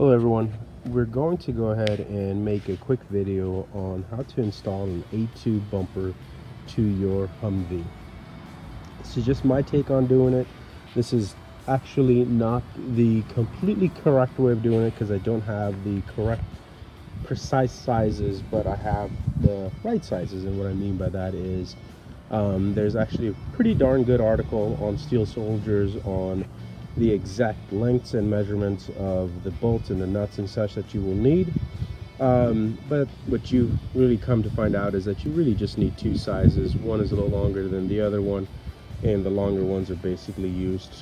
Hello everyone, we're going to go ahead and make a quick video on how to install an A2 bumper to your Humvee. This is just my take on doing it. This is actually not the completely correct way of doing it because I don't have the correct precise sizes, but I have the right sizes. And what I mean by that is there's actually a pretty darn good article on Steel Soldiers on the exact lengths and measurements of the bolts and the nuts and such that you will need. But what you really come to find out is that you really just need two sizes. One is a little longer than the other one, and the longer ones are basically used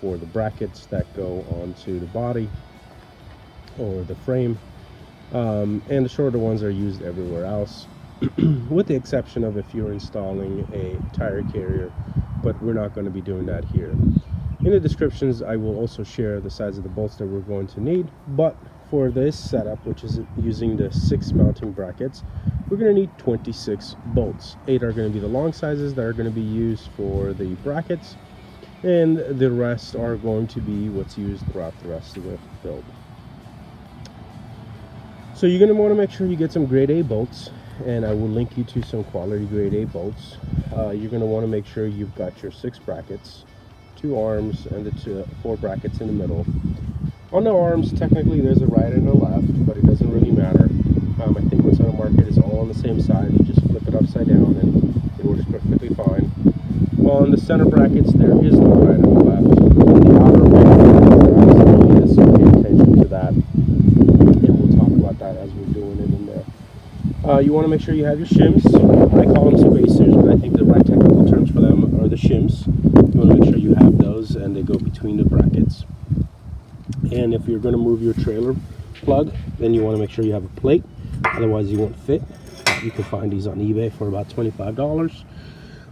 for the brackets that go onto the body or the frame, and the shorter ones are used everywhere else with the exception of if you're installing a tire carrier, but we're not going to be doing that here. In the descriptions I will also share the size of the bolts that we're going to need, but for this setup, which is using the 6 mounting brackets, we're going to need 26 bolts. 8 are going to be the long sizes that are going to be used for the brackets, and the rest are going to be what's used throughout the rest of the build. So you're going to want to make sure you get some grade A bolts, and I will link you to some quality grade A bolts. You're going to want to make sure you've got your 6 brackets, 2 arms, and the 4 brackets in the middle. On the arms, technically there's a right and a left, but it doesn't really matter. I think what's on the market is all on the same side. You just flip it upside down and it works perfectly fine. On the center brackets, there is no right and left. The outer bracket is, so pay attention to that, and we'll talk about that as we're doing it in there. You want to make sure you have your shims. I call them spacers, but I think the right technical terms for them are the shims. You want to make sure you have those and they go between the brackets. And if you're going to move your trailer plug, then you want to make sure you have a plate, otherwise you won't fit. You can find these on eBay for about $25.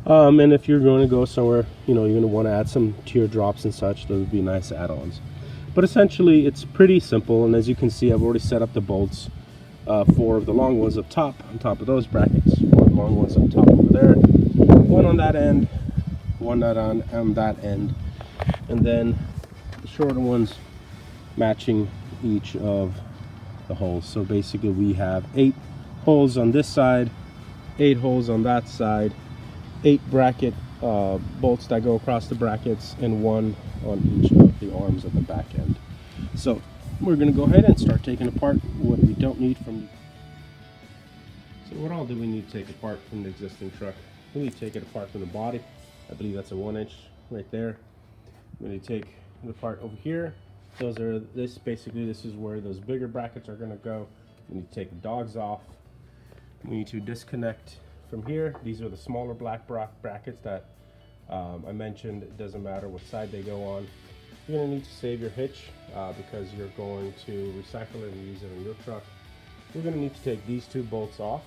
And if you're going to go somewhere, you're going to want to add some teardrops and such. Those would be nice add-ons. But essentially it's pretty simple, and as you can see, I've already set up the bolts. 4 of the long ones up top, on top of those brackets, 4 long ones up top over there, 1 on that end, 1 on that end, and then the shorter ones matching each of the holes. So basically we have 8 holes on this side, 8 holes on that side, 8 bracket bolts that go across the brackets, and 1 on each of the arms at the back end. So we're going to go ahead and start taking apart what we don't need from. So what all do we need to take apart from the existing truck? We need to take it apart from the body. I believe that's a 1-inch right there. We need to take it apart over here. Basically this is where those bigger brackets are going to go. We need to take the dogs off. We need to disconnect from here. These are the smaller black brackets that I mentioned. It doesn't matter what side they go on. You're going to need to save your hitch because you're going to recycle it and use it in your truck. We're going to need to take these 2 bolts off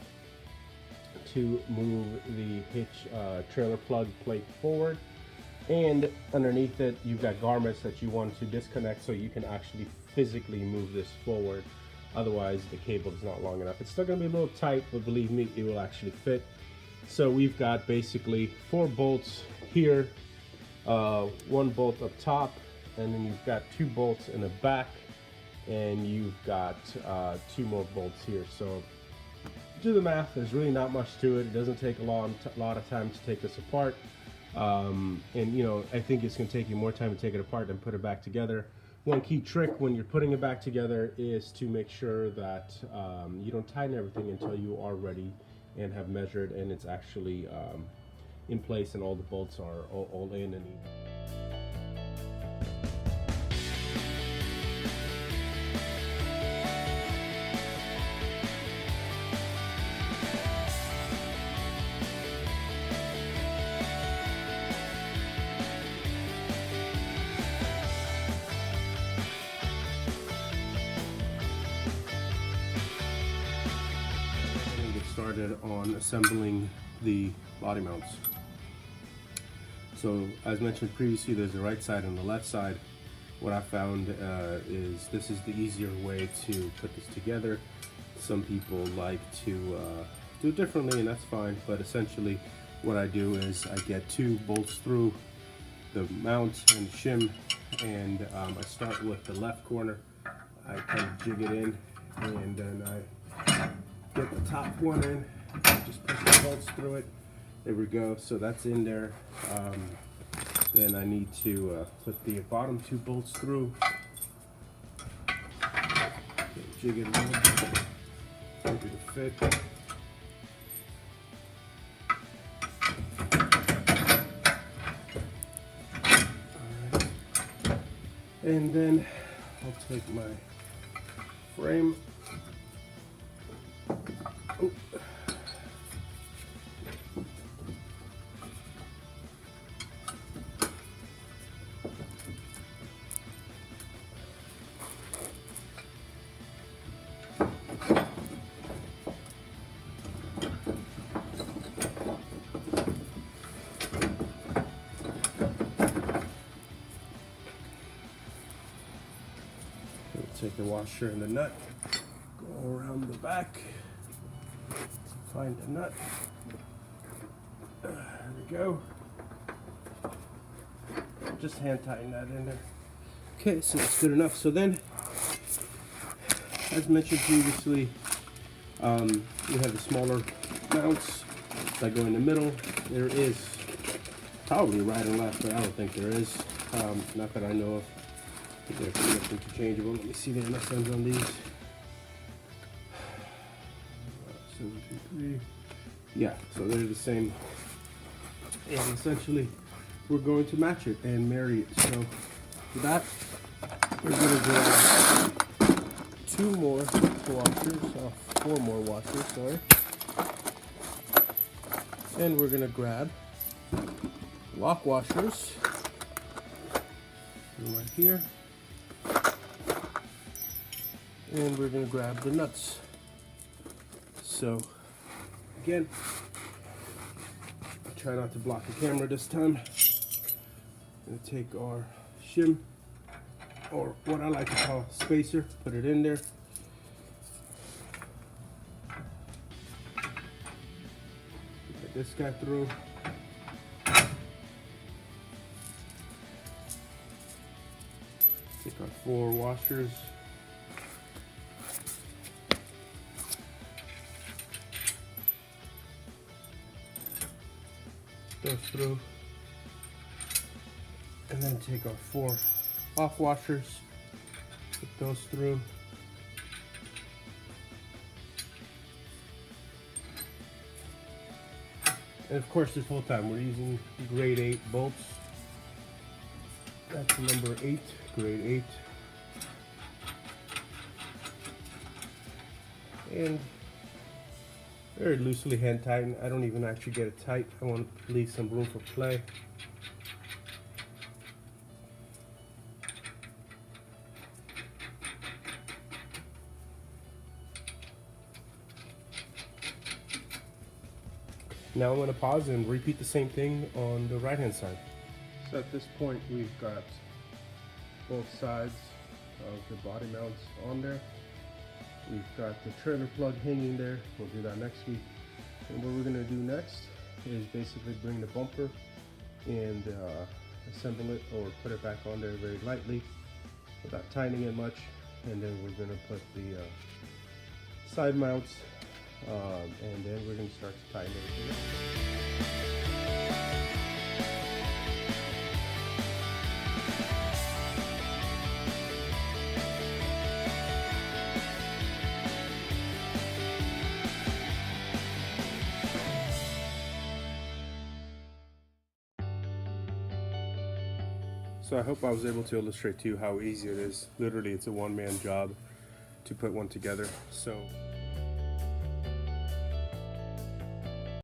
to move the hitch trailer plug plate forward, and underneath it you've got garments that you want to disconnect so you can actually physically move this forward. Otherwise the cable is not long enough. It's still going to be a little tight, but believe me, it will actually fit. So we've got basically 4 bolts here, 1 bolt up top, and then you've got 2 bolts in the back, and you've got 2 more bolts here. So do the math. There's really not much to it. It doesn't take a lot of time to take this apart, and I think it's going to take you more time to take it apart than put it back together. One key trick when you're putting it back together is to make sure that you don't tighten everything until you are ready and have measured and it's actually in place and all the bolts are all in and even. Started on assembling the body mounts. So as mentioned previously, there's the right side and the left side. What I found is this is the easier way to put this together. Some people like to do it differently, and that's fine, but essentially what I do is I get 2 bolts through the mount and shim, and I start with the left corner I kind of jig it in, and then I get the top one in, just push the bolts through it. There we go. So that's in there. Then I need to put the bottom 2 bolts through. Jig it a little bit, maybe to fit. Alright. And then I'll take my frame. Oh. Take the washer and the nut, go around the back, find the nut, there we go, just hand tighten that in there. Okay, so that's good enough. So then, as mentioned previously, we have the smaller mounts that go in the middle. There is probably right and left, but I don't think there is, not that I know of. They're pretty much interchangeable. Let me see the MSMs on these. 723. Yeah, so they're the same. And essentially, we're going to match it and marry it. So for that, we're going to grab 2 more washers, 4 more washers, sorry. And we're going to grab lock washers right here. And we're going to grab the nuts. So again, I'll try not to block the camera this time. I'm going to take our shim, or what I like to call spacer, put it in there. Get this guy through. Take our 4 washers. Those through, and then take our 4 off washers, put those through, and of course this whole time we're using grade 8 bolts. That's number 8, grade 8, and very loosely hand tighten. I don't even actually get it tight. I want to leave some room for play. Now I'm going to pause and repeat the same thing on the right hand side. So at this point we've got both sides of the body mounts on there. We've got the trailer plug hanging there. We'll do that next week. And what we're going to do next is basically bring the bumper and assemble it, or put it back on there very lightly without tightening it much. And then we're going to put the side mounts, and then we're going to start to tighten everything up. So I hope I was able to illustrate to you how easy it is. Literally, it's a one-man job to put one together. So